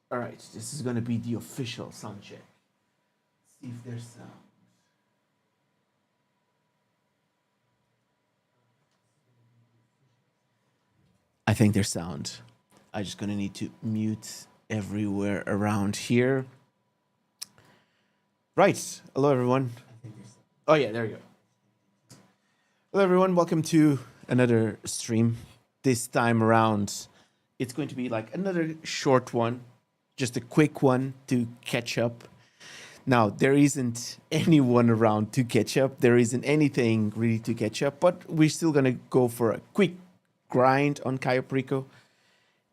All right, this is gonna be the official sound check. See if there's sound. I think there's sound. I'm just gonna need to mute everywhere around here. Right. Hello, everyone. Oh yeah, there you go. Hello, everyone. Welcome to another stream. This time around, it's going to be like another short one, just a quick one to catch up. Now, there isn't anyone around to catch up. There isn't anything really to catch up, but we're still going to go for a quick grind on Cayo Perico.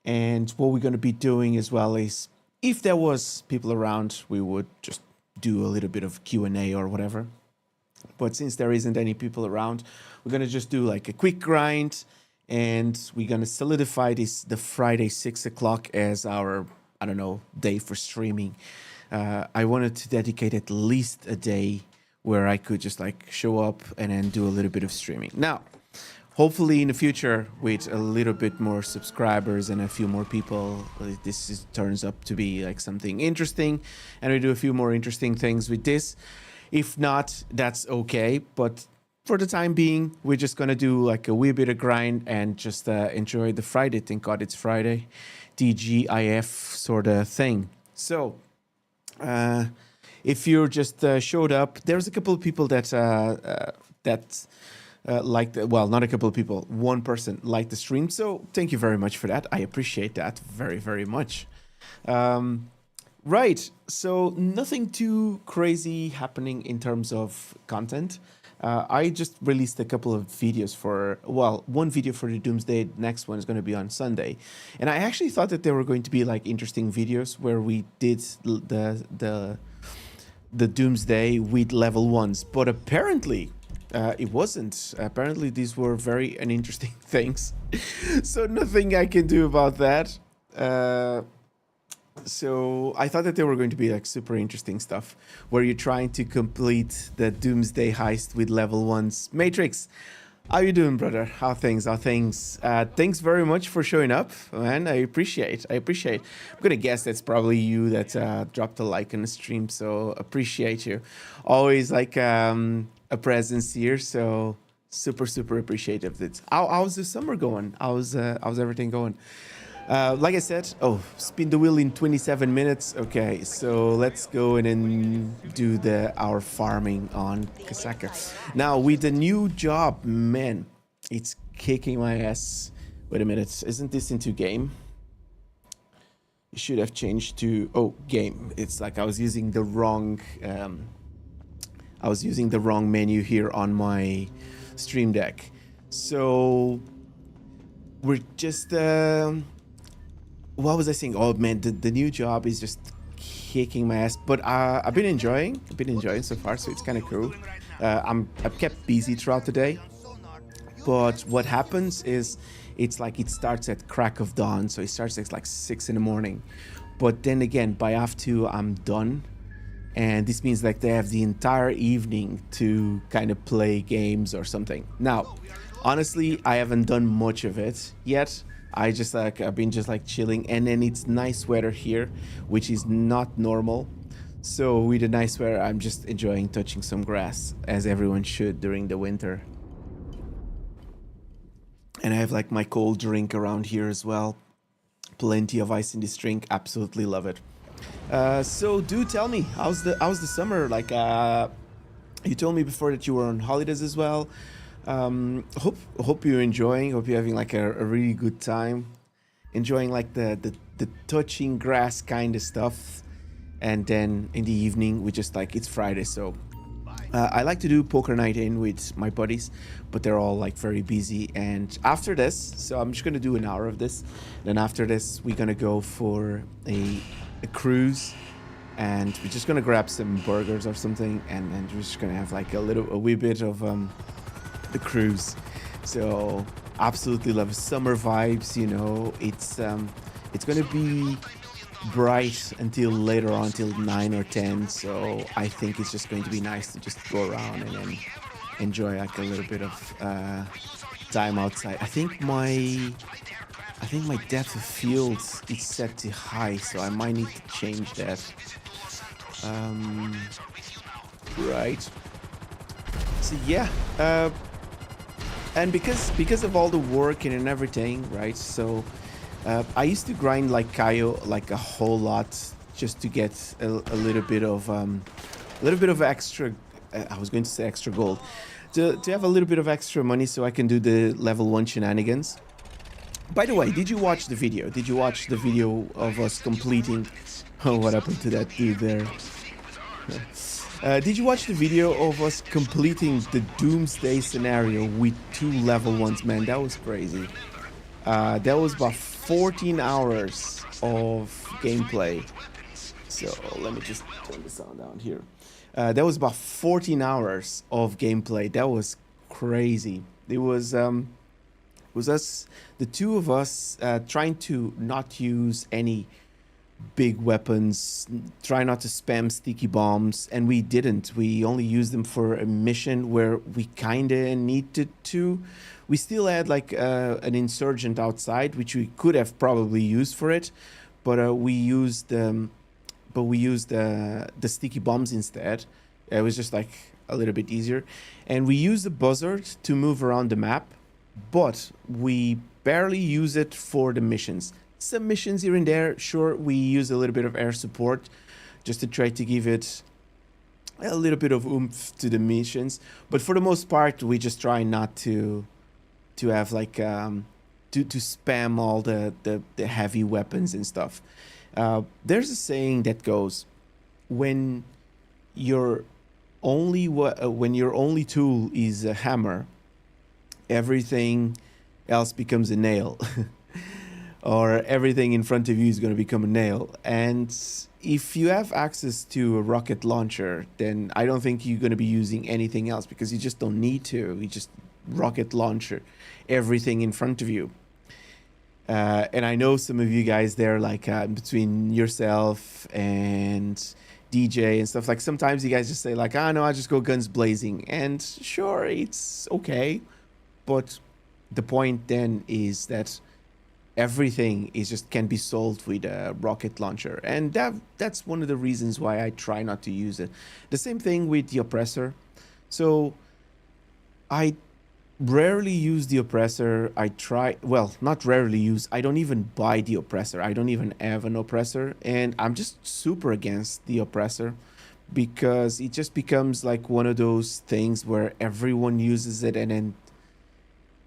And what we're going to be doing as well is, if there was people around, we would just do a little bit of Q&A or whatever. But since there isn't any people around, we're going to just do like a quick grind, and we're going to solidify the Friday 6 o'clock as our, I don't know, day for streaming. I wanted to dedicate at least a day where I could just like show up and then do a little bit of streaming. Now, hopefully in the future, with a little bit more subscribers and a few more people, turns up to be like something interesting, and we do a few more interesting things with this. If not, that's okay. But for the time being, we're just gonna do like a wee bit of grind and just enjoy the Friday. Thank God it's Friday, TGIF sort of thing. So, if you just showed up, there's a couple of people that liked, well, not a couple of people, one person liked the stream. So thank you very much for that. I appreciate that very, very much. Right, so nothing too crazy happening in terms of content. I just released a couple of videos for, well, one video for the Doomsday, next one is going to be on Sunday. And I actually thought that they were going to be like interesting videos where we did the Doomsday with level 1s, but apparently it wasn't. Apparently these were very uninteresting things. So nothing I can do about that. So I thought that they were going to be like super interesting stuff where you're trying to complete the Doomsday heist with level 1s. Matrix, how you doing, brother? How things? Thanks very much for showing up, man. I appreciate. I'm gonna guess that's probably you that dropped a like on the stream, so appreciate you. Always like a presence here, so super appreciative. How's the summer going? How's everything going? Like I said, spin the wheel in 27 minutes. Okay, so let's go and then do our farming on Kasaka. Now, with the new job, man, it's kicking my ass. Wait a minute, isn't this into game? It should have changed to, game. It's like I was using the wrong, menu here on my Stream Deck. So, we're just, what was I saying? Oh man, the new job is just kicking my ass. But I've been enjoying so far, so it's kind of cool. I'm kept busy throughout the day. But what happens is, it's like it starts at crack of dawn, so it starts at like 6 in the morning. But then again, by half 2, I'm done, and this means like they have the entire evening to kind of play games or something. Now, honestly, I haven't done much of it yet. I've been just like chilling, and then it's nice weather here, which is not normal. So with the nice weather, I'm just enjoying touching some grass, as everyone should during the winter. And I have like my cold drink around here as well. Plenty of ice in this drink. Absolutely love it. So do tell me, how's the summer? Like, you told me before that you were on holidays as well. Hope you're enjoying. Hope you're having like a really good time, enjoying like the touching grass kind of stuff. And then in the evening, we just like, it's Friday, so I like to do poker night in with my buddies, but they're all like very busy. And after this, so I'm just gonna do an hour of this. Then after this, we're gonna go for a cruise, and we're just gonna grab some burgers or something, and we're just gonna have like a wee bit of the cruise. So absolutely love summer vibes, you know. It's gonna be bright until later on, till 9 or 10, so I think it's just going to be nice to just go around and then enjoy like a little bit of time outside. I think I think my depth of field is set to high, so I might need to change that. Right. So yeah, and because of all the work and everything, right? So I used to grind like Cayo like a whole lot just to get a little bit of extra. I was going to say extra gold, to have a little bit of extra money so I can do the level 1 shenanigans. By the way, did you watch the video? Did you watch the video of us completing? Oh, what happened to that dude there? Did you watch the video of us completing the Doomsday scenario with 2 level 1s? Man, that was crazy. That was about 14 hours of gameplay. So let me just turn the sound down here. That was about 14 hours of gameplay. That was crazy. It was us, the two of us, trying to not use any big weapons, try not to spam sticky bombs, and we didn't. We only used them for a mission where we kind of needed to. We still had like an insurgent outside, which we could have probably used for it, but we used the sticky bombs instead. It was just like a little bit easier, and we used the buzzard to move around the map, but we barely use it for the missions. Some missions here and there, sure, we use a little bit of air support just to try to give it a little bit of oomph to the missions, but for the most part we just try not to have like to spam all the heavy weapons and stuff. There's a saying that goes, when your only tool is a hammer, everything else becomes a nail. Or everything in front of you is going to become a nail. And if you have access to a rocket launcher, then I don't think you're going to be using anything else, because you just don't need to. You just rocket launcher everything in front of you. And I know some of you guys there, like between yourself and DJ and stuff, like sometimes you guys just say like, no, I just go guns blazing. And sure, it's okay. But the point then is that everything is just can be solved with a rocket launcher, and that's one of the reasons why I try not to use it. The same thing with the oppressor. So I rarely use the oppressor. Not rarely use, I don't even buy the oppressor. I don't even have an oppressor, and I'm just super against the oppressor, because it just becomes like one of those things where everyone uses it, and then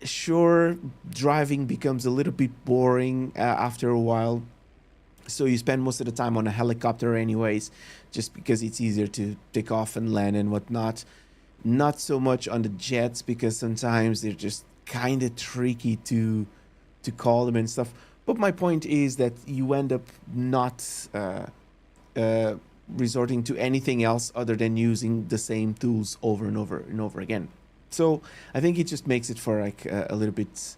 sure, driving becomes a little bit boring after a while, so you spend most of the time on a helicopter anyways, just because it's easier to take off and land and whatnot. Not so much on the jets, because sometimes they're just kind of tricky to call them and stuff. But my point is that you end up not resorting to anything else other than using the same tools over and over and over again. So I think it just makes it for like a little bit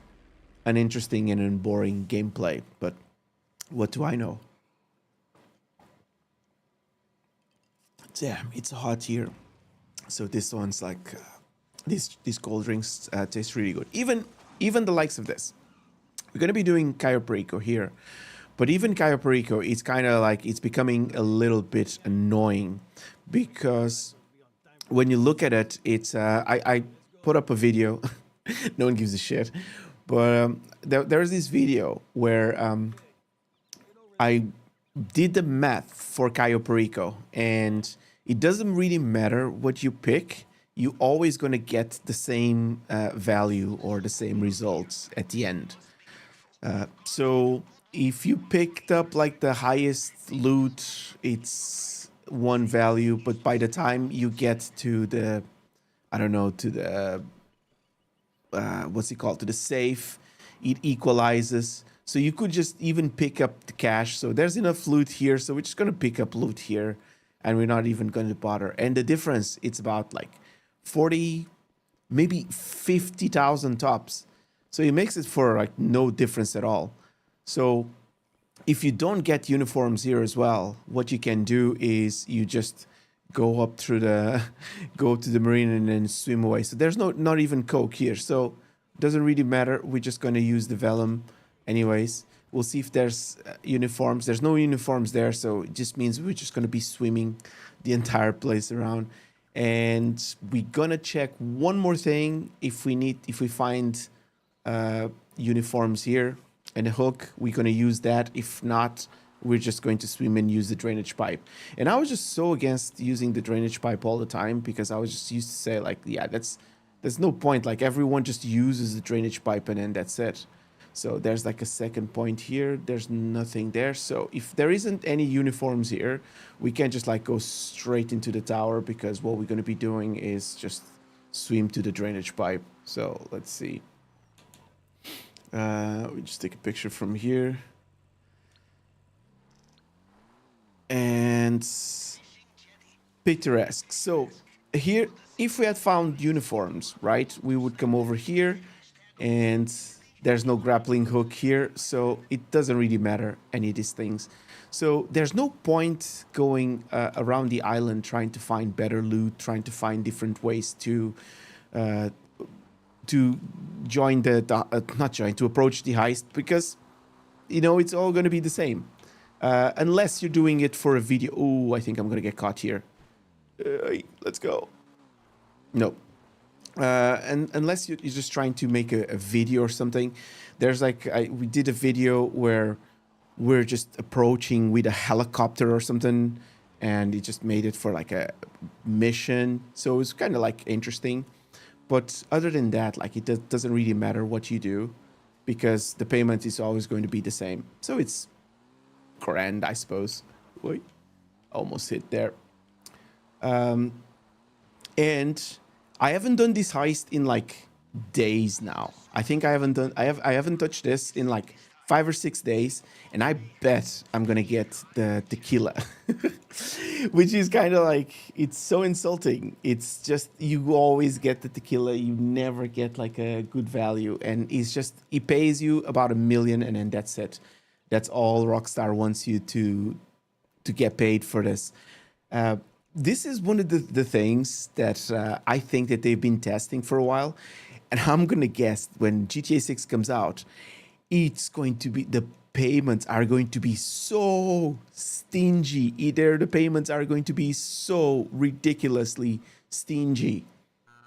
uninteresting and boring gameplay. But what do I know? Damn, it's hot here. So this one's like these cold drinks taste really good. Even the likes of this. We're gonna be doing Cayo Perico here, but even Cayo Perico, it's kind of like it's becoming a little bit annoying, because when you look at it, it's I put up a video. No one gives a shit, but there's this video where I did the math for Cayo Perico, and it doesn't really matter what you pick. You always going to get the same value or the same results at the end. So if you picked up like the highest loot, it's one value, but by the time you get to the, I don't know, to the, what's it called, to the safe, it equalizes. So you could just even pick up the cash. So there's enough loot here, so we're just going to pick up loot here, and we're not even going to bother. And the difference, it's about like 40, maybe 50,000 tops. So it makes it for like no difference at all. So if you don't get uniforms here as well, what you can do is you just go up through the, go to the marine and then swim away. So there's not even coke here. So it doesn't really matter. We're just going to use the vellum anyways. We'll see if there's uniforms. There's no uniforms there, so it just means we're just going to be swimming the entire place around. And we're going to check one more thing. If we find uniforms here and a hook, we're going to use that. If not, we're just going to swim and use the drainage pipe. And I was just so against using the drainage pipe all the time, because I was just used to say, like, yeah, there's no point. Like, everyone just uses the drainage pipe and then that's it. So there's like a second point here. There's nothing there. So if there isn't any uniforms here, we can just like go straight into the tower, because what we're going to be doing is just swim to the drainage pipe. So let's see. We just take a picture from here. And picturesque. So here, if we had found uniforms, right, we would come over here, and there's no grappling hook here, so it doesn't really matter, any of these things. So there's no point going around the island trying to find better loot, trying to find different ways to join to approach the heist, because, you know, it's all going to be the same. Unless you're doing it for a video. Oh, I think I'm going to get caught here. Let's go. No. And unless you're just trying to make a video or something. There's like, we did a video where we're just approaching with a helicopter or something, and it just made it for like a mission. So it's kind of like interesting. But other than that, like, it doesn't really matter what you do, because the payment is always going to be the same. So it's grand, I suppose. Wait, almost hit there. And I haven't done this heist in like days now. I think I haven't touched this in like 5 or 6 days, and I bet I'm gonna get the tequila, which is kind of like, it's so insulting. It's just, you always get the tequila, you never get like a good value, and it's just, he pays you about $1 million, and then that's it. That's all Rockstar wants you to get paid for this. This is one of the things that I think that they've been testing for a while. And I'm going to guess when GTA 6 comes out, it's going to be, the payments are going to be so stingy. Either the payments are going to be so ridiculously stingy.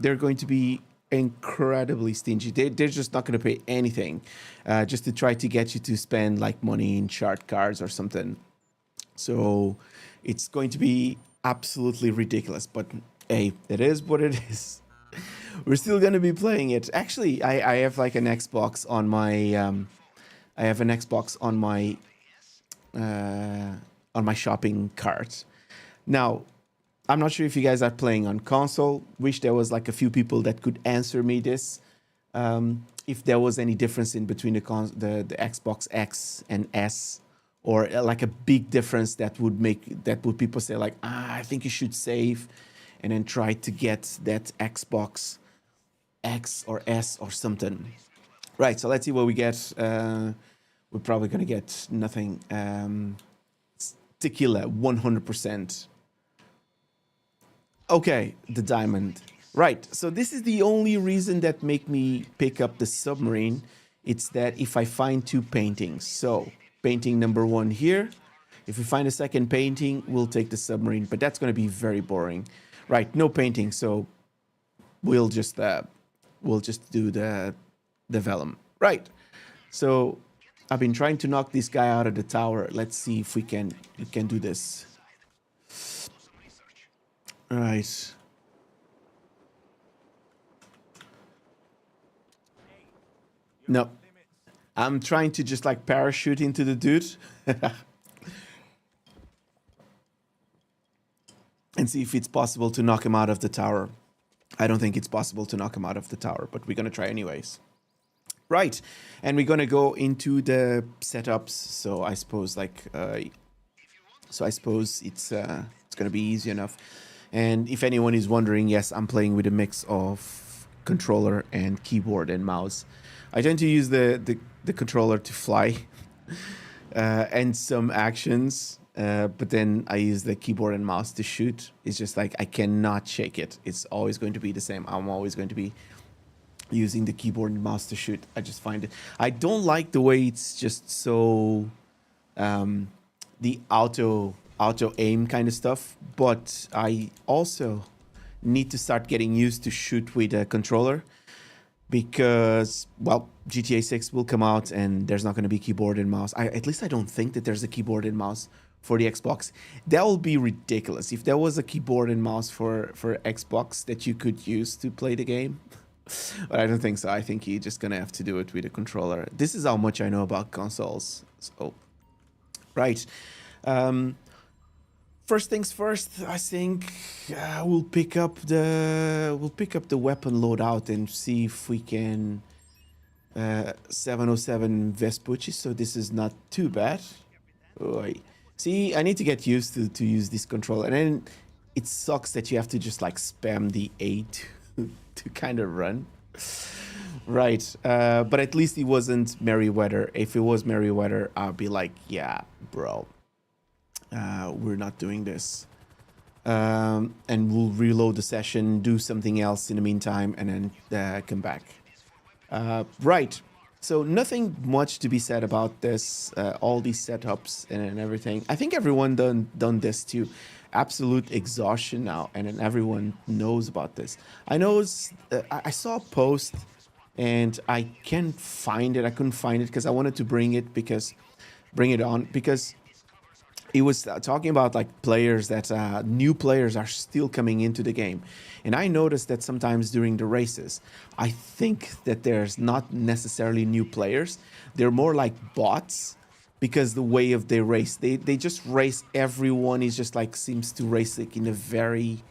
They're going to be incredibly stingy. They're just not going to pay anything just to try to get you to spend like money in shard cards or something. So it's going to be absolutely ridiculous, but hey, it is what it is. We're still going to be playing it. Actually, I have like an Xbox on my I have an Xbox on my shopping cart. Now, I'm not sure if you guys are playing on console. Wish there was like a few people that could answer me this. If there was any difference in between the Xbox X and S, or like a big difference that would people say like, I think you should save and then try to get that Xbox X or S or something. Right, so let's see what we get. We're probably going to get nothing. Tequila, 100%. Okay, the diamond. Right, so this is the only reason that make me pick up the submarine. It's that if I find 2 paintings. So, painting number 1 here. If we find a second painting, we'll take the submarine, but that's going to be very boring. Right, no painting, so we'll just do the vellum. Right, so I've been trying to knock this guy out of the tower. Let's see if we can do this. All right. No, I'm trying to just like parachute into the dude and see if it's possible to knock him out of the tower. I don't think it's possible to knock him out of the tower, but we're going to try anyways. Right, and we're going to go into the setups. So I suppose like, it's going to be easy enough. And if anyone is wondering, yes, I'm playing with a mix of controller and keyboard and mouse. I tend to use the controller to fly and some actions, but then I use the keyboard and mouse to shoot. It's just like I cannot shake it. It's always going to be the same. I'm always going to be using the keyboard and mouse to shoot. I just find it. I don't like the way it's just so the auto aim kind of stuff. But I also need to start getting used to shoot with a controller, because, well, GTA 6 will come out and there's not going to be keyboard and mouse. At least I don't think that there's a keyboard and mouse for the Xbox. That would be ridiculous if there was a keyboard and mouse for Xbox that you could use to play the game. But I don't think so. I think you're just going to have to do it with a controller. This is how much I know about consoles. So, right. First things first, I think we'll pick up the weapon loadout and see if we can 707 Vespucci. So this is not too bad. Oy. See, I need to get used to use this controller, and then it sucks that you have to just like spam the A to kind of run. Right, but at least it wasn't Merryweather. If it was Merryweather, I'd be like, yeah, bro. We're not doing this. And we'll reload the session, do something else in the meantime, and then come back. Right. So nothing much to be said about this, all these setups and everything. I think everyone done this to absolute exhaustion now, and then everyone knows about this. I know I saw a post, and I can't find it. I couldn't find it because I wanted to bring it on because it was talking about like players that new players are still coming into the game. And I noticed that sometimes during the races, I think that there's not necessarily new players. They're more like bots, because the way of they race, they just race. Everyone is just like seems to race like in a very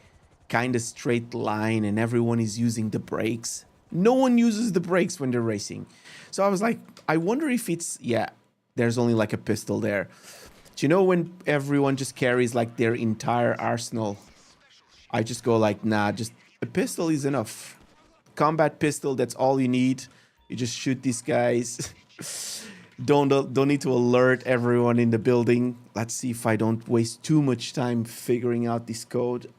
kind of straight line, and everyone is using the brakes. No one uses the brakes when they're racing. So I was like, I wonder if it's, yeah, there's only like a pistol there. Do you know when everyone just carries like their entire arsenal? I just go like, nah, just a pistol is enough. Combat pistol, that's all you need. You just shoot these guys. Don't need to alert everyone in the building. Let's see if I don't waste too much time figuring out this code.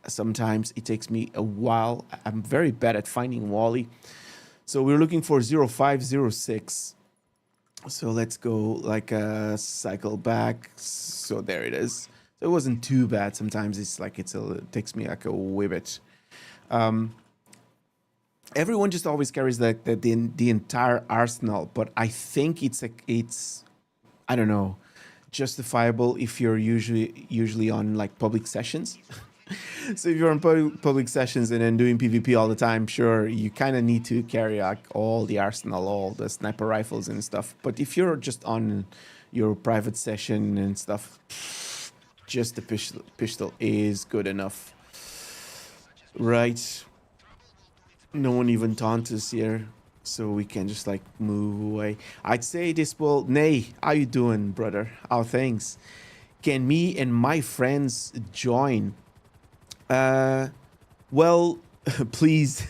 Sometimes it takes me a while. I'm very bad at finding Wally. So we're looking for 0506. So let's go like a cycle back. So there it is. So it wasn't too bad. Sometimes it's like it takes me like a wee bit. Everyone just always carries the entire arsenal, but I think it's I don't know, justifiable if you're usually on like public sessions. So if you're on public sessions and then doing PvP all the time, sure, you kind of need to carry like all the arsenal, all the sniper rifles and stuff. But if you're just on your private session and stuff, just the pistol is good enough. Right. No one even taunts us here, so we can just like move away. I'd say this will... Nay, how you doing, brother? How things? Can me and my friends join? Well, please.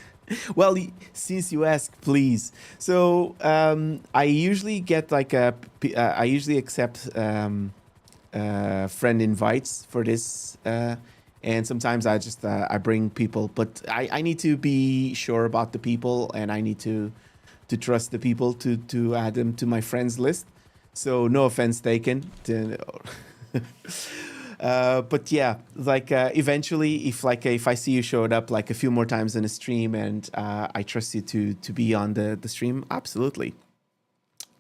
Well, since you ask, please. So, I usually get like I usually accept friend invites for this, and sometimes I just I bring people, but I need to be sure about the people, and I need to trust the people to add them to my friends list. So no offense taken. But yeah, like eventually, if I see you showed up like a few more times in a stream, and I trust you to be on the stream, absolutely.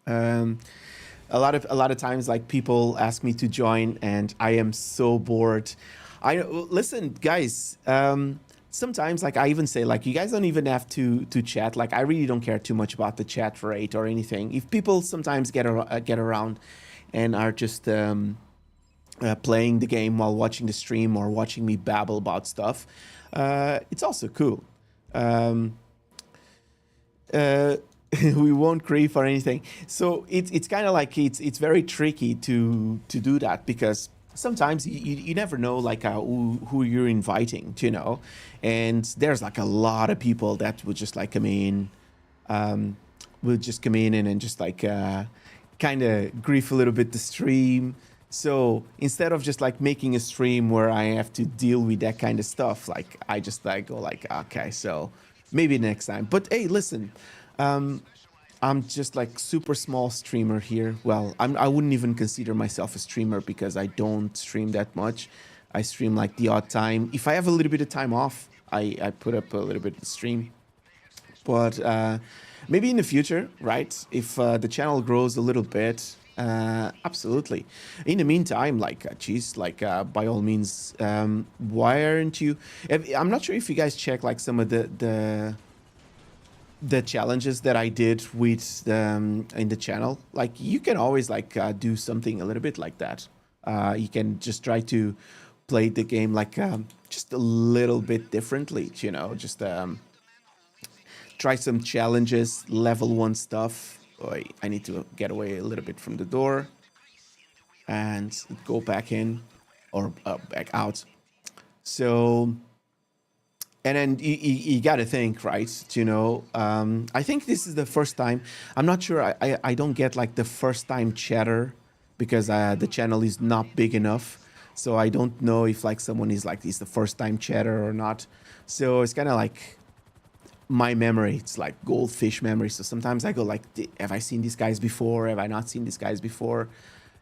A lot of times, like people ask me to join, and I am so bored. Listen, guys. Sometimes, like I even say, like you guys don't even have to chat. Like I really don't care too much about the chat rate or anything. If people sometimes get around and are just playing the game while watching the stream or watching me babble about stuff, it's also cool. We won't grief or anything. So it's kind of like it's very tricky to do that, because sometimes you never know like who you're inviting, you know, and there's like a lot of people that would just like come in, and just like kind of grief a little bit the stream. So instead of just like making a stream where I have to deal with that kind of stuff, like I just like go like, okay, so maybe next time. But hey, listen, I'm just like super small streamer here. Well, I wouldn't even consider myself a streamer because I don't stream that much. I stream like the odd time. If I have a little bit of time off, I put up a little bit of stream. But maybe in the future, right? If the channel grows a little bit, absolutely. In the meantime, like, geez, like, by all means, why aren't you? I'm not sure if you guys check like some of the challenges that I did with in the channel. Like, you can always like do something a little bit like that. You can just try to play the game like just a little bit differently, you know, just try some challenges, level 1 stuff. Oh, I need to get away a little bit from the door and go back in or back out. So, and then you got to think, right? You know, I think this is the first time. I'm not sure. I don't get like the first time chatter because the channel is not big enough. So I don't know if like someone is like, is the first time chatter or not. So it's kind of like my memory. It's like goldfish memory. So sometimes I go like, have I seen these guys before? Have I not seen these guys before?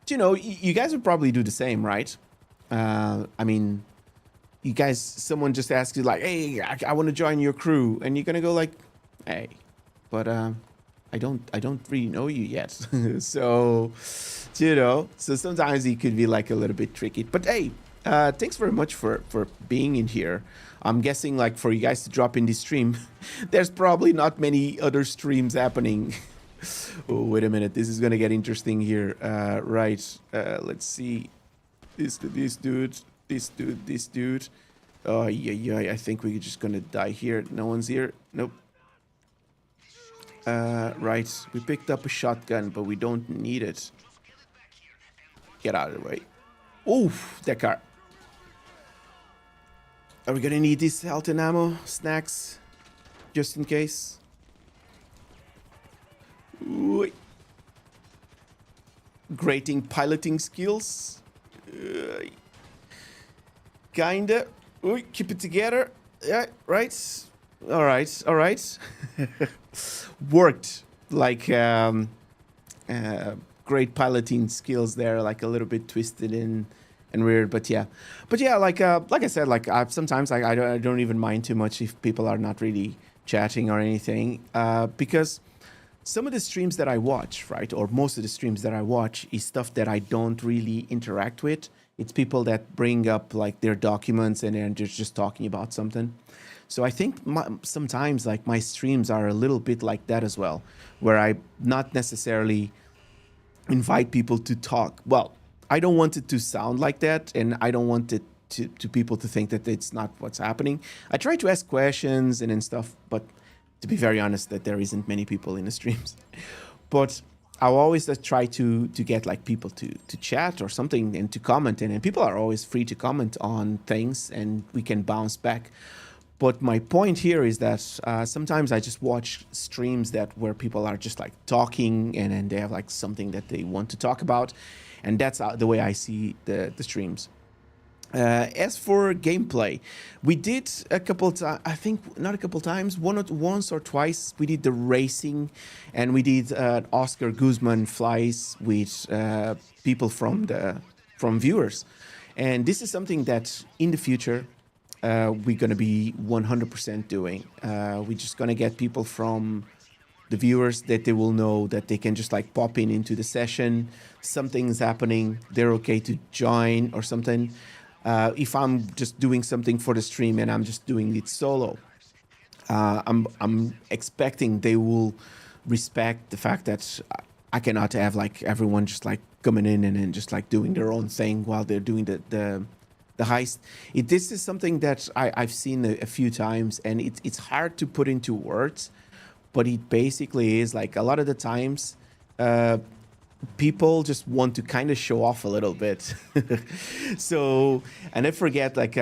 You know, you guys would probably do the same, right? I mean, you guys, someone just asks you like, hey, I want to join your crew. And you're going to go like, hey, but I don't really know you yet. So, you know, so sometimes it could be like a little bit tricky. But hey, thanks very much for being in here. I'm guessing like for you guys to drop in this stream, there's probably not many other streams happening. Oh, wait a minute. This is going to get interesting here. Right. Let's see. This dude. Oh, yeah. I think we're just going to die here. No one's here. Nope. Right. We picked up a shotgun, but we don't need it. Get out of the way. Oof, that car. Are we gonna need this health and ammo, snacks, just in case? Ooh. Grating piloting skills. Kinda. Ooh, keep it together. Yeah, right. All right. Worked. Like great piloting skills there, like a little bit twisted in and weird, but yeah, like I said, like sometimes I don't even mind too much if people are not really chatting or anything, because some of the streams that I watch, right, or most of the streams that I watch is stuff that I don't really interact with. It's people that bring up like their documents and they're just talking about something. So I think sometimes like my streams are a little bit like that as well, where I not necessarily invite people to talk. Well, I don't want it to sound like that, and I don't want it to people to think that it's not what's happening. I try to ask questions and stuff, but to be very honest, that there isn't many people in the streams. But I'll always try to get like people to chat or something and to comment, and people are always free to comment on things, and we can bounce back. But my point here is that sometimes I just watch streams where people are just like talking and they have like something that they want to talk about. And that's the way I see the streams. As for gameplay, we did a couple times, I think not a couple times, once or twice, we did the racing, and we did Oscar Guzman flies with people from viewers. And this is something that in the future, we're going to be 100% doing. We're just going to get people from the viewers that they will know that they can just like pop into the session. Something's happening. They're okay to join or something. If I'm just doing something for the stream and I'm just doing it solo, I'm expecting they will respect the fact that I cannot have like everyone just like coming in and then just like doing their own thing while they're doing the heist. This is something that I've seen a few times, and it's hard to put into words. But it basically is like a lot of the times people just want to kind of show off a little bit. So, and I forget like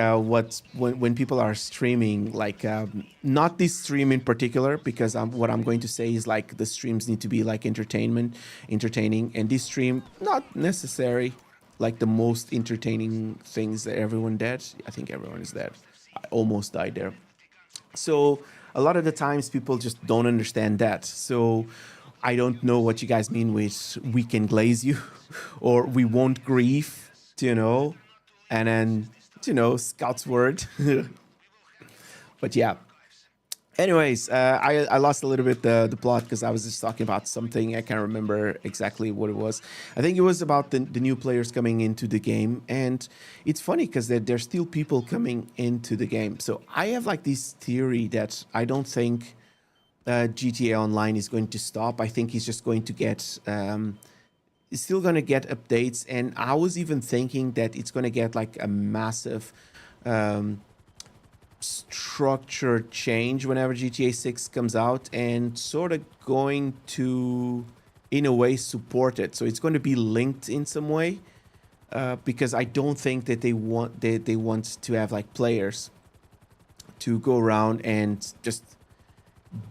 when people are streaming, like not this stream in particular, because what I'm going to say is like the streams need to be like entertaining, and this stream not necessary like the most entertaining things that everyone did. I think everyone is dead. I almost died there. So a lot of the times people just don't understand that. So I don't know what you guys mean with we can glaze you or we won't grieve, and then, Scout's word. But yeah. Anyways, I lost a little bit the plot because I was just talking about something. I can't remember exactly what it was. I think it was about the new players coming into the game. And it's funny because there's still people coming into the game. So I have like this theory that I don't think GTA Online is going to stop. I think he's just going to get... it's still going to get updates. And I was even thinking that it's going to get like a massive... structure change whenever GTA 6 comes out, and sort of going to, in a way, support it. So it's going to be linked in some way, because I don't think that they want to have like players to go around and just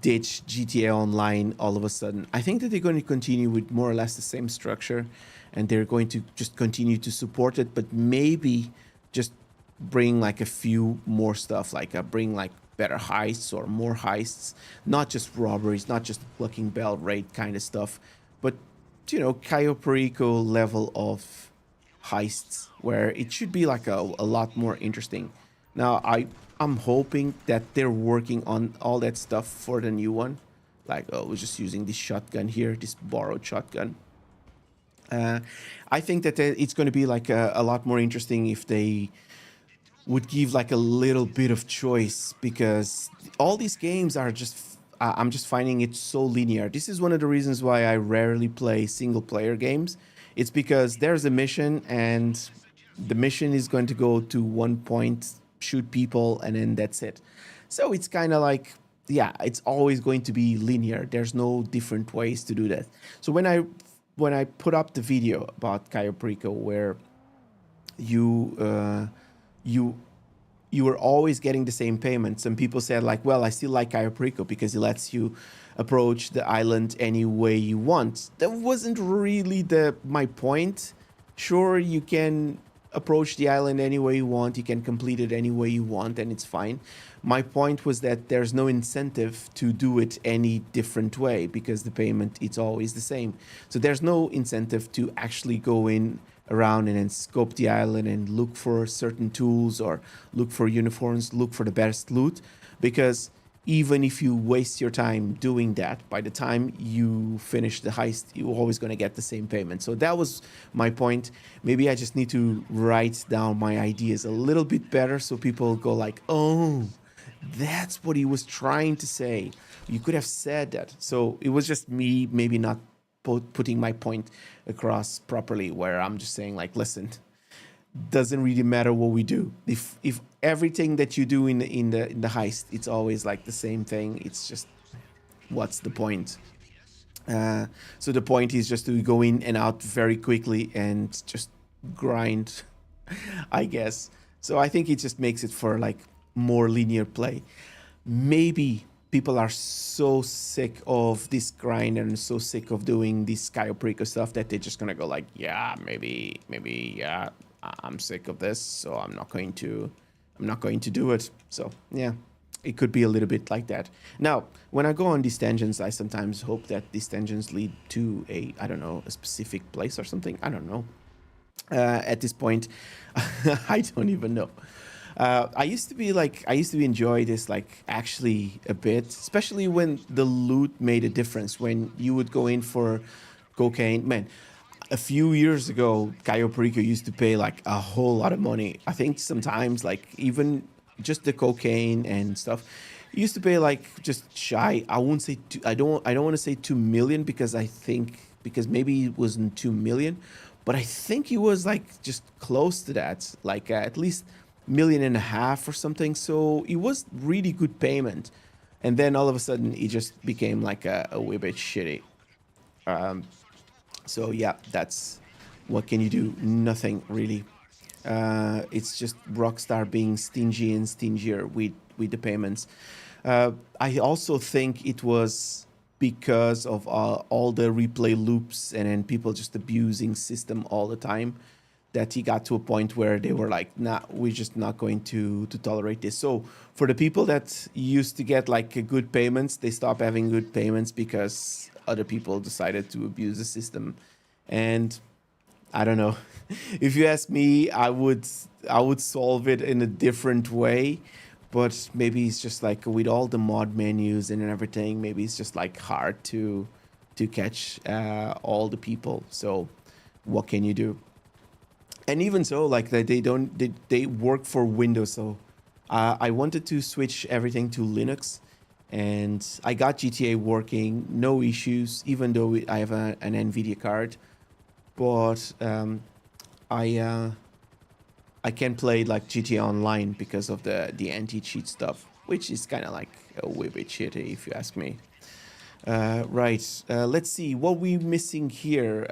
ditch GTA Online all of a sudden. I think that they're going to continue with more or less the same structure, and they're going to just continue to support it, but maybe just bring like a few more stuff, like bring like better heists or more heists, not just robberies, not just plucking bell raid kind of stuff, but Cayo Perico level of heists where it should be like a lot more interesting. Now I'm hoping that they're working on all that stuff for the new one, like we're just using this shotgun here, this borrowed shotgun. I think that it's going to be like a lot more interesting if they would give like a little bit of choice, because all these games are just, I'm just finding it so linear. This is one of the reasons why I rarely play single player games. It's because there's a mission and the mission is going to go to one point, shoot people, and then that's it. So it's kind of like, yeah, it's always going to be linear. There's no different ways to do that. So when I put up the video about Cayo Perico where you were always getting the same payment, some people said like, well, I still like Cayo Perico because he lets you approach the island any way you want. That wasn't really my point. Sure, you can approach the island any way you want, you can complete it any way you want, and it's fine. My point was that there's no incentive to do it any different way because the payment, it's always the same. So there's no incentive to actually go in around and then scope the island and look for certain tools or look for uniforms, look for the best loot, because even if you waste your time doing that, by the time you finish the heist, you're always going to get the same payment. So that was my point. Maybe I just need to write down my ideas a little bit better so people go like, oh, that's what he was trying to say. You could have said that. So it was just me maybe not putting my point across properly, where I'm just saying like, listen, doesn't really matter what we do. If everything that you do in the heist, it's always like the same thing. It's just, what's the point? So the point is just to go in and out very quickly and just grind, I guess. So I think it just makes it for like more linear play. Maybe people are so sick of this grind and so sick of doing this Cayo Perico stuff that they're just gonna go like, yeah, maybe, yeah, I'm sick of this, so I'm not going to do it. So yeah, it could be a little bit like that. Now, when I go on these tangents, I sometimes hope that these tangents lead to a specific place or something. I don't know. At this point, I don't even know. I used to enjoy this like actually a bit, especially when the loot made a difference. When you would go in for cocaine, man, a few years ago, Cayo Perico used to pay like a whole lot of money. I think sometimes like even just the cocaine and stuff, he used to pay like just shy. I won't say I don't want to say 2 million because maybe it wasn't 2 million, but I think he was like just close to that, like at least $1.5 million or something. So it was really good payment, and then all of a sudden it just became like a wee bit shitty. So yeah, that's, what can you do? Nothing really. It's just Rockstar being stingy and stingier with the payments. I also think it was because of all the replay loops and then people just abusing system all the time, that he got to a point where they were like, nah, we're just not going to tolerate this. So for the people that used to get like good payments, they stopped having good payments because other people decided to abuse the system. And I don't know. If you ask me, I would solve it in a different way. But maybe it's just like with all the mod menus and everything, maybe it's just like hard to catch all the people. So what can you do? And even so, like they work for Windows. So I wanted to switch everything to Linux, and I got GTA working, no issues, even though I have an NVIDIA card. But I can't play like GTA Online because of the anti-cheat stuff, which is kind of like a wee bit shitty if you ask me. Right, let's see what we're missing here.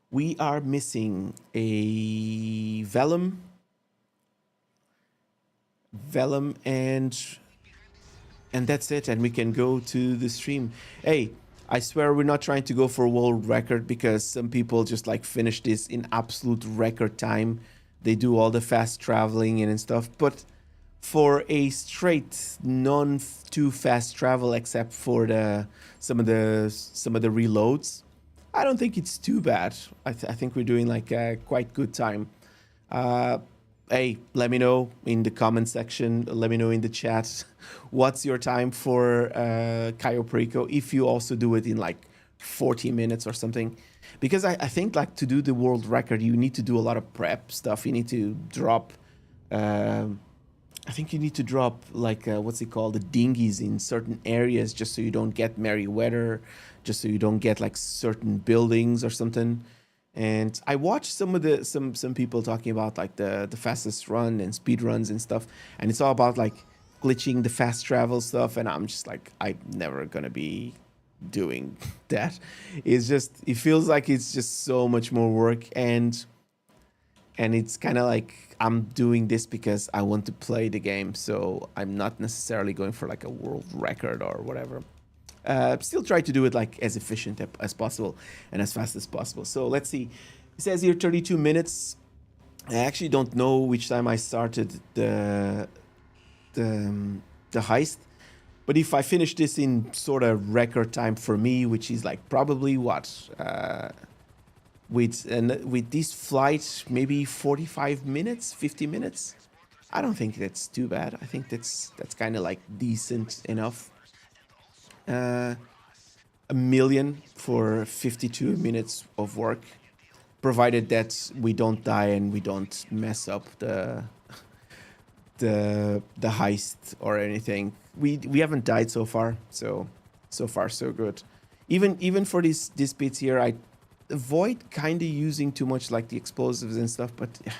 We are missing a Vellum, and that's it, and we can go to the stream. Hey, I swear we're not trying to go for a world record, because some people just like finish this in absolute record time. They do all the fast traveling and stuff, but for a straight non too fast travel, except for some of the reloads, I don't think it's too bad. I think we're doing like a quite good time. Hey, let me know in the comment section. Let me know in the chat what's your time for Cayo Perico, if you also do it in like 40 minutes or something. Because I think like to do the world record, you need to do a lot of prep stuff. You need to drop... I think you need to drop like, what's it called? The dinghies in certain areas, just so you don't get Merryweather, just so you don't get like certain buildings or something. And I watched some people talking about like the fastest run and speed runs and stuff, and it's all about like glitching the fast travel stuff, and I'm just like, I'm never gonna be doing that. It feels like it's just so much more work, and it's kind of like I'm doing this because I want to play the game, so I'm not necessarily going for like a world record or whatever. Still try to do it like as efficient as possible and as fast as possible. So let's see. It says here 32 minutes. I actually don't know which time I started the heist, but if I finish this in sort of record time for me, which is like probably what with this flight, maybe 45 minutes, 50 minutes. I don't think that's too bad. I think that's kind of like decent enough. 1 million for 52 minutes of work, provided that we don't die and we don't mess up the heist or anything. We haven't died so far, so far so good. Even for these bits here, I avoid kind of using too much like the explosives and stuff, but yeah,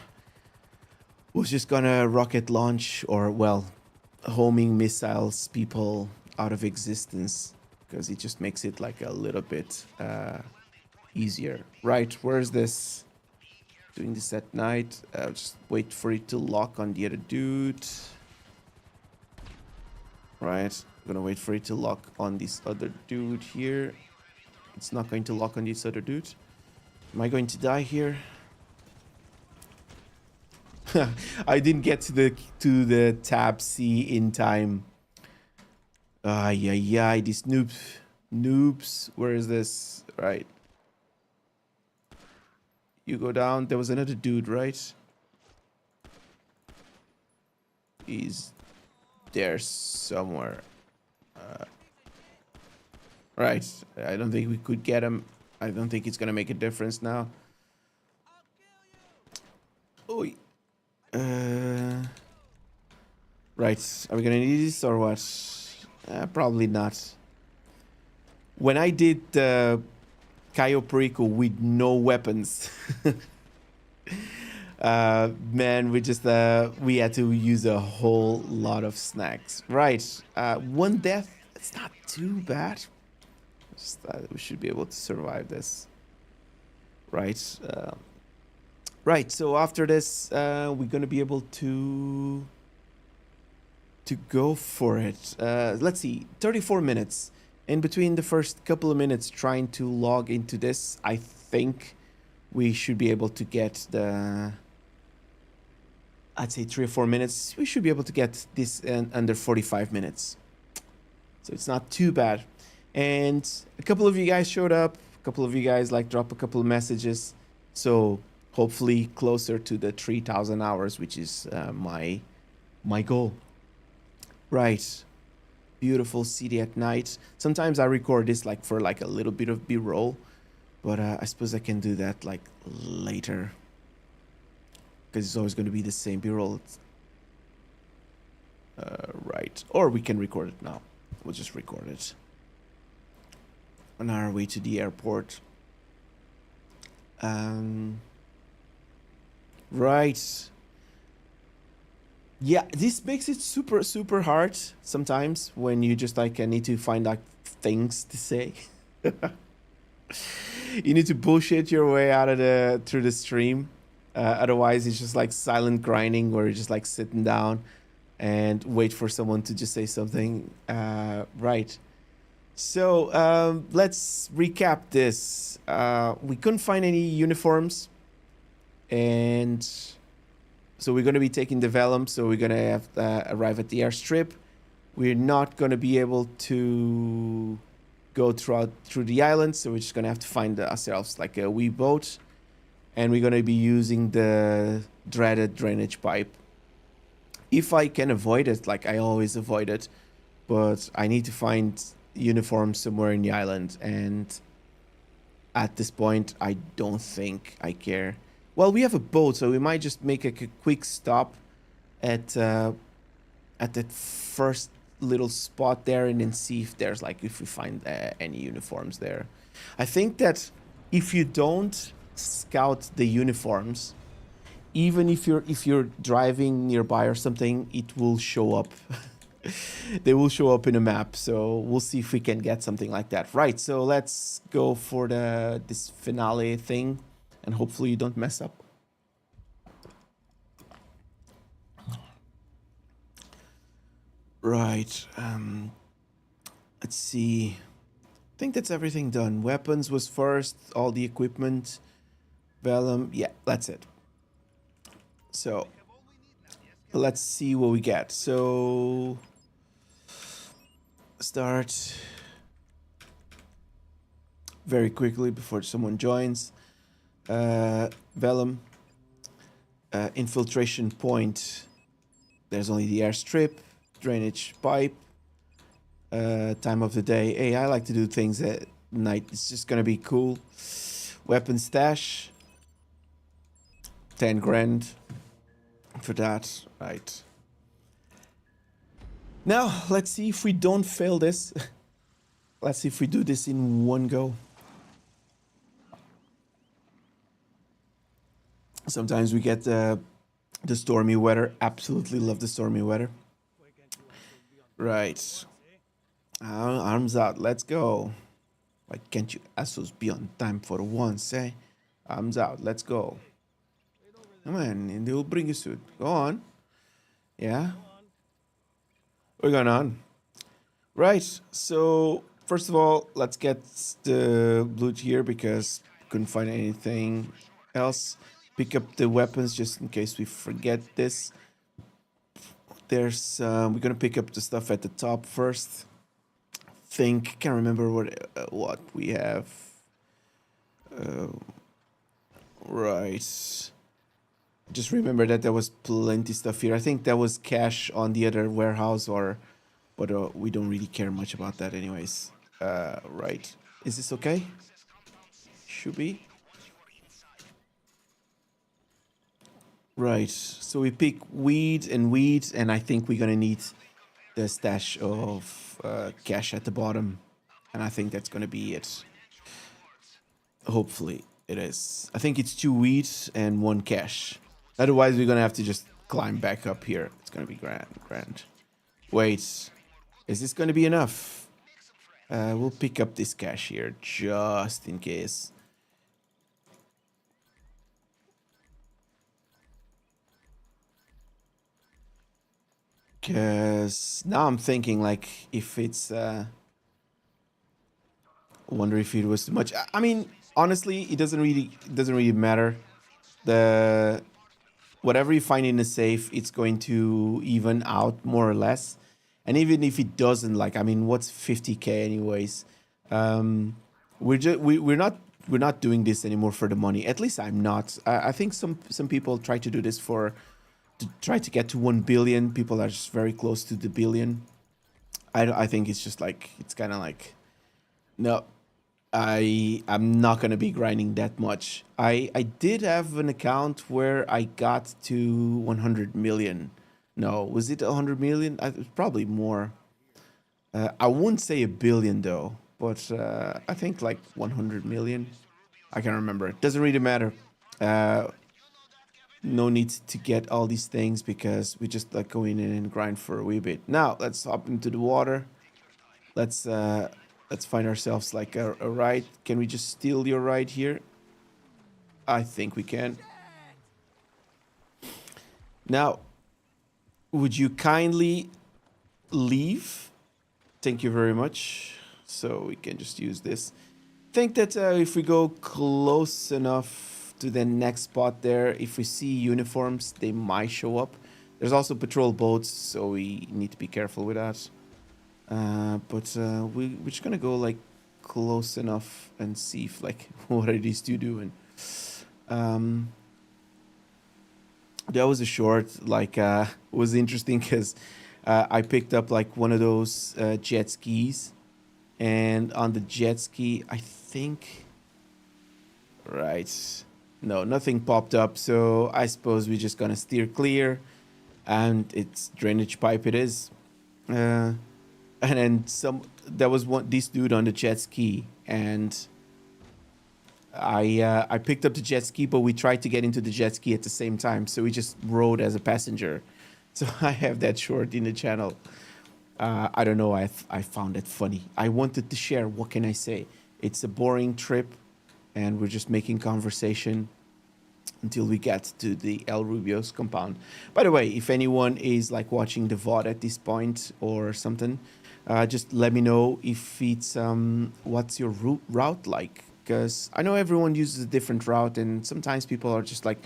was just gonna rocket launch, or well, homing missiles people out of existence, because it just makes it like a little bit easier. Right, where's this? Doing this at night. Just wait for it to lock on the other dude. Right, I'm gonna wait for it to lock on this other dude here. It's not going to lock on this other dude. Am I going to die here? I didn't get to the tab C in time. Yeah, these noobs. Where is this? Right. You go down. There was another dude, right? He's there somewhere. Right. I don't think we could get him. I don't think it's gonna make a difference now. Oh. Right. Are we gonna need this or what? Probably not. When I did Cayo Perico with no weapons, man, we had to use a whole lot of snacks. Right. One death. It's not too bad. Just we should be able to survive this. Right. Right. So after this, we're gonna be able to go for it. Let's see, 34 minutes. In between the first couple of minutes trying to log into this, I think we should be able to get the, I'd say 3 or 4 minutes. We should be able to get this in under 45 minutes. So it's not too bad. And a couple of you guys showed up. A couple of you guys like drop a couple of messages. So hopefully closer to the 3,000 hours, which is my goal. Right. Beautiful city at night. Sometimes I record this like for like a little bit of B-roll, but I suppose I can do that like later, because it's always going to be the same B-roll. Right. Or we can record it now. We'll just record it on our way to the airport. Right. Yeah, this makes it super hard sometimes when you just like need to find like things to say. You need to bullshit your way out of through the stream. Otherwise, it's just like silent grinding where you're just like sitting down and wait for someone to just say something. Right. So let's recap this. We couldn't find any uniforms, and so we're going to be taking the Vellum. So we're going to have to arrive at the airstrip. We're not going to be able to go through the island, so we're just going to have to find ourselves like a wee boat, and we're going to be using the dreaded drainage pipe. If I can avoid it, like I always avoid it, but I need to find uniforms somewhere in the island, and at this point I don't think I care. Well, we have a boat, so we might just make a quick stop at that first little spot there, and then see if there's like if we find any uniforms there. I think that if you don't scout the uniforms, even if you're driving nearby or something, it will show up. They will show up in a map, so we'll see if we can get something like that. Right, so let's go for this finale thing, and hopefully you don't mess up. Right, let's see. I think that's everything done. Weapons was first, all the equipment. Vellum, yeah, that's it. So let's see what we get. So start very quickly before someone joins. Vellum, infiltration point. There's only the airstrip, drainage pipe. Time of the day. Hey, I like to do things at night. It's just gonna be cool. Weapon stash. 10 grand for that. Right. Now, let's see if we don't fail this. Let's see if we do this in one go. Sometimes we get the stormy weather. Absolutely love the stormy weather. Right. Arms out. Let's go. Why can't you assholes be on time for once, eh? Arms out. Let's go. Come on, and they will bring you suit. Go on. Yeah. We're going on. Right. So first of all, let's get the loot here because couldn't find anything else. Pick up the weapons just in case we forget this. There's we're gonna pick up the stuff at the top first. Can't remember what we have. Right. Just remember that there was plenty stuff here. I think there was cash on the other warehouse, but we don't really care much about that anyways. Right. Is this okay? Should be. Right. So we pick weed, and I think we're gonna need the stash of cash at the bottom, and I think that's gonna be it. Hopefully it is. I think it's 2 weed and 1 cash. Otherwise, we're gonna have to just climb back up here. It's gonna be grand. Wait, is this gonna be enough? We'll pick up this cash here just in case. Because now I'm thinking like if it's... wonder if it was too much. I mean, honestly, it doesn't really matter. The whatever you find in a safe, it's going to even out more or less. And even if it doesn't, like, I mean, what's 50K anyways? We're not doing this anymore for the money. At least I'm not. I think some people try to do this to try to get to 1 billion. People are just very close to the billion. I think it's just like, it's kind of like, no, I'm not gonna be grinding that much. I did have an account where I got to 100 million. No, was it 100 million? Probably more. I wouldn't say a billion though, but I think like 100 million. I can't remember. It doesn't really matter. No need to get all these things because we just like go in and grind for a wee bit. Now let's hop into the water. Let's find ourselves like a ride. Can we just steal your ride here? I think we can. Now, would you kindly leave? Thank you very much. So we can just use this. Think that if we go close enough to the next spot there, if we see uniforms, they might show up. There's also patrol boats, so we need to be careful with that. But we're just gonna go like close enough and see if like what are these two doing. That was a short, like was interesting because I picked up like one of those jet skis, and on the jet ski I think, right, no, nothing popped up, so I suppose we're just gonna steer clear, and it's drainage pipe it is. And then there was this dude on the jet ski, and I picked up the jet ski, but we tried to get into the jet ski at the same time, so we just rode as a passenger. So I have that short in the channel. I don't know, I found it funny. I wanted to share, what can I say? It's a boring trip, and we're just making conversation until we get to the El Rubio's compound. By the way, if anyone is like watching the VOD at this point or something, just let me know if it's what's your route like, because I know everyone uses a different route, and sometimes people are just like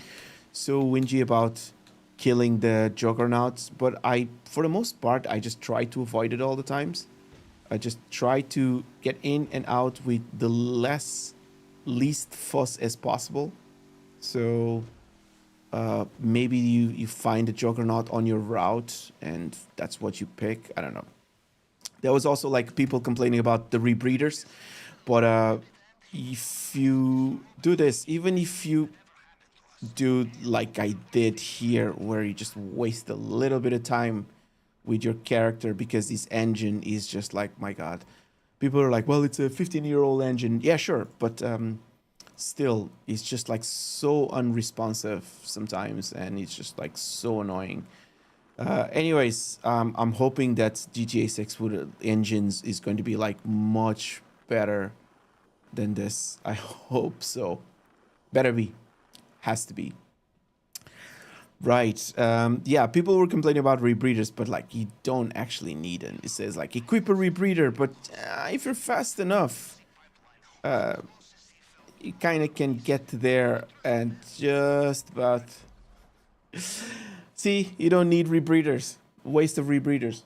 so whingy about killing the juggernauts, but for the most part, I just try to avoid it all the times. I just try to get in and out with the least fuss as possible. So maybe you find a juggernaut on your route and that's what you pick. I don't know. There was also like people complaining about the rebreeders, but if you do this, even if you do like I did here, where you just waste a little bit of time with your character because this engine is just like, my God. People are like, well, it's a 15-year-old engine. Yeah, sure, but still, it's just like so unresponsive sometimes, and it's just like so annoying. Anyways, I'm hoping that GTA 6 with engines is going to be like much better than this. I hope so. Better be. Has to be. Right. Yeah, people were complaining about rebreeders, but like you don't actually need it. It says like equip a rebreeder, but if you're fast enough, you kind of can get there and just about. See, you don't need rebreeders. Waste of rebreeders.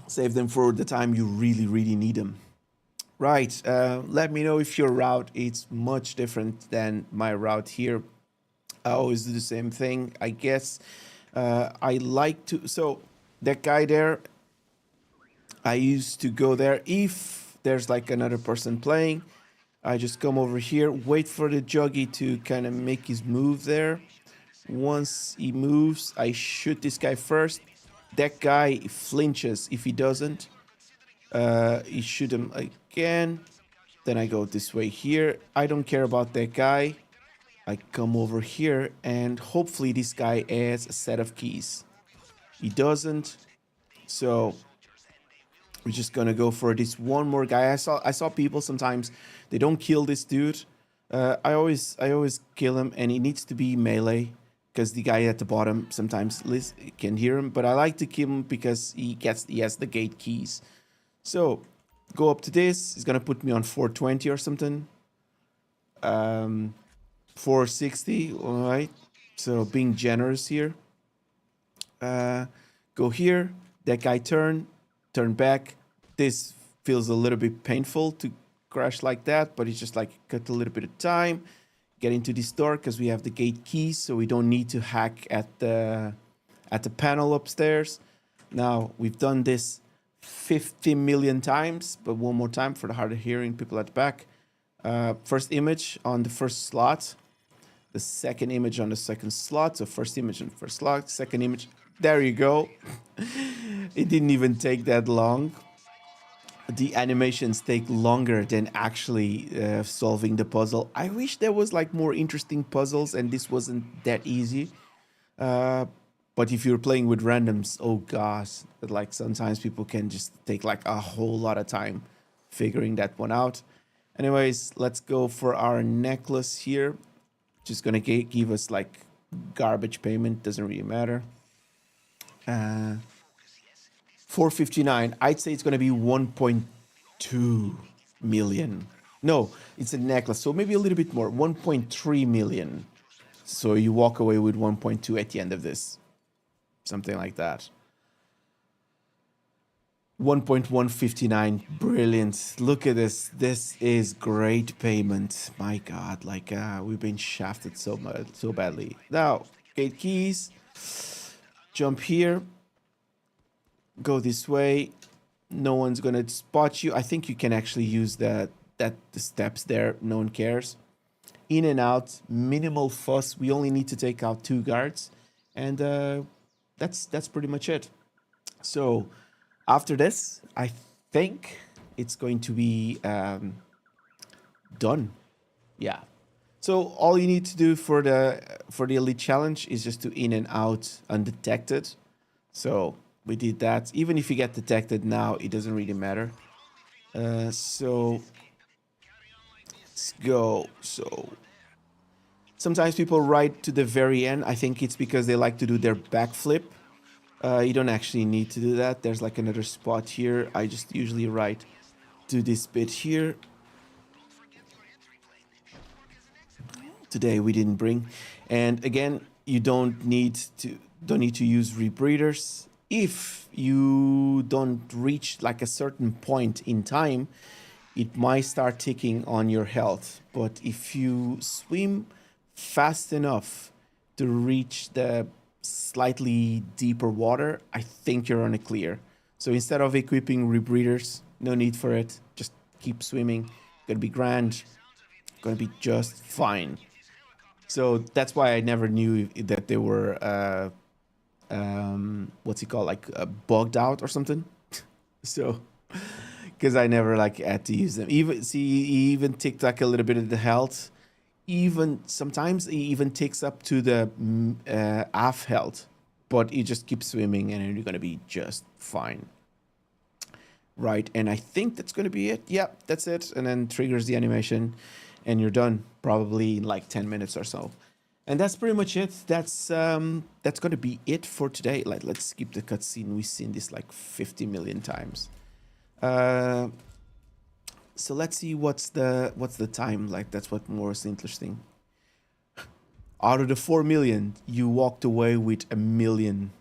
Save them for the time you really, really need them. Right. Let me know if your route is much different than my route here. I always do the same thing, I guess. I like to... So, that guy there, I used to go there. If there's like another person playing, I just come over here, wait for the juggy to kind of make his move there. Once he moves, I shoot this guy first. That guy flinches if he doesn't. You shoot him again. Then I go this way here. I don't care about that guy. I come over here, and hopefully this guy has a set of keys. He doesn't, so we're just gonna go for this one more guy. I saw people sometimes they don't kill this dude. I always kill him, and he needs to be melee because the guy at the bottom sometimes can hear him. But I like to kill him because he has the gate keys. So go up to this. It's gonna put me on 420 or something. 460. All right. So being generous here. Go here. That guy turn back. This feels a little bit painful to crash like that, but it's just like cut a little bit of time. Get into this door because we have the gate keys, so we don't need to hack at the panel upstairs. Now we've done this 50 million times, but one more time for the hard of hearing people at the back. First image on the first slot, the second image on the second slot. So first image on the first slot, second image. There you go. It didn't even take that long. The animations take longer than actually solving the puzzle. I wish there was like more interesting puzzles and this wasn't that easy. But if you're playing with randoms, oh gosh, like sometimes people can just take like a whole lot of time figuring that one out. Anyways, let's go for our necklace here. Just gonna give us like garbage payment, doesn't really matter. 459. I'd say it's gonna be 1.2 million. No, it's a necklace, so maybe a little bit more. 1.3 million. So you walk away with 1.2 at the end of this. Something like that. 1.159. Brilliant. Look at this. This is great payment. My God, like we've been shafted so badly. Now, gate keys. Jump here. Go this way. No one's gonna spot you. I think you can actually use the steps there. No one cares. In and out. Minimal fuss. We only need to take out 2 guards, and that's pretty much it. So after this, I think it's going to be done. Yeah. So all you need to do for the elite challenge is just to in and out undetected. So we did that. Even if you get detected now, it doesn't really matter. So let's go. So sometimes people write to the very end. I think it's because they like to do their backflip. You don't actually need to do that. There's like another spot here. I just usually write to this bit here. Today we didn't bring. And again, you don't need to use rebreathers. If you don't reach like a certain point in time, it might start ticking on your health. But if you swim fast enough to reach the slightly deeper water, I think you're on a clear. So instead of equipping rebreathers, no need for it. Just keep swimming. Gonna be grand. Gonna be just fine. So that's why I never knew that they were what's it called, like bugged out or something. So because I never like had to use them. Even even ticked like a little bit of the health. Even sometimes it even takes up to the half health, but you just keep swimming and you're gonna be just fine. Right, and I think that's gonna be it. Yeah, that's it. And then triggers the animation and you're done, probably in like 10 minutes or so. And that's pretty much it. That's gonna be it for today. Like, let's skip the cutscene. We've seen this like 50 million times. So let's see what's the time. Like, that's what more is interesting. Out of the 4 million, you walked away with 1 million.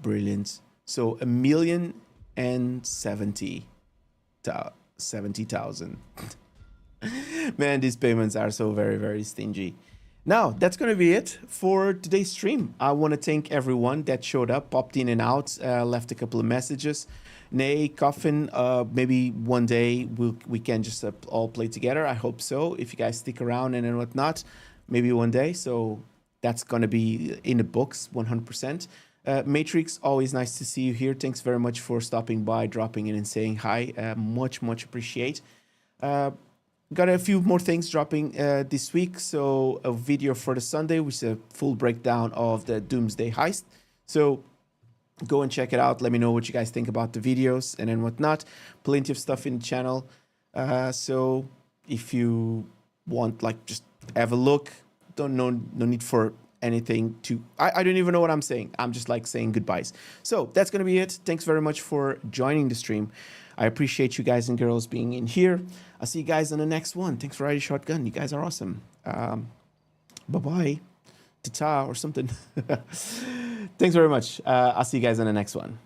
Brilliant. So 1,070,000. Man, these payments are so very, very stingy. Now, that's going to be it for today's stream. I want to thank everyone that showed up, popped in and out, left a couple of messages. Nay, Coffin, maybe one day we can just all play together. I hope so. If you guys stick around and whatnot, maybe one day. So that's going to be in the books, 100%. Matrix, always nice to see you here. Thanks very much for stopping by, dropping in and saying hi. Much appreciate. Got a few more things dropping this week. So a video for the Sunday, which is a full breakdown of the Doomsday Heist. So go and check it out. Let me know what you guys think about the videos and then whatnot. Plenty of stuff in the channel. So if you want, like, just have a look. No need for anything to... I don't even know what I'm saying. I'm just like saying goodbyes. So that's going to be it. Thanks very much for joining the stream. I appreciate you guys and girls being in here. I'll see you guys on the next one. Thanks for riding shotgun. You guys are awesome. Bye-bye. Ta-ta or something. Thanks very much. I'll see you guys on the next one.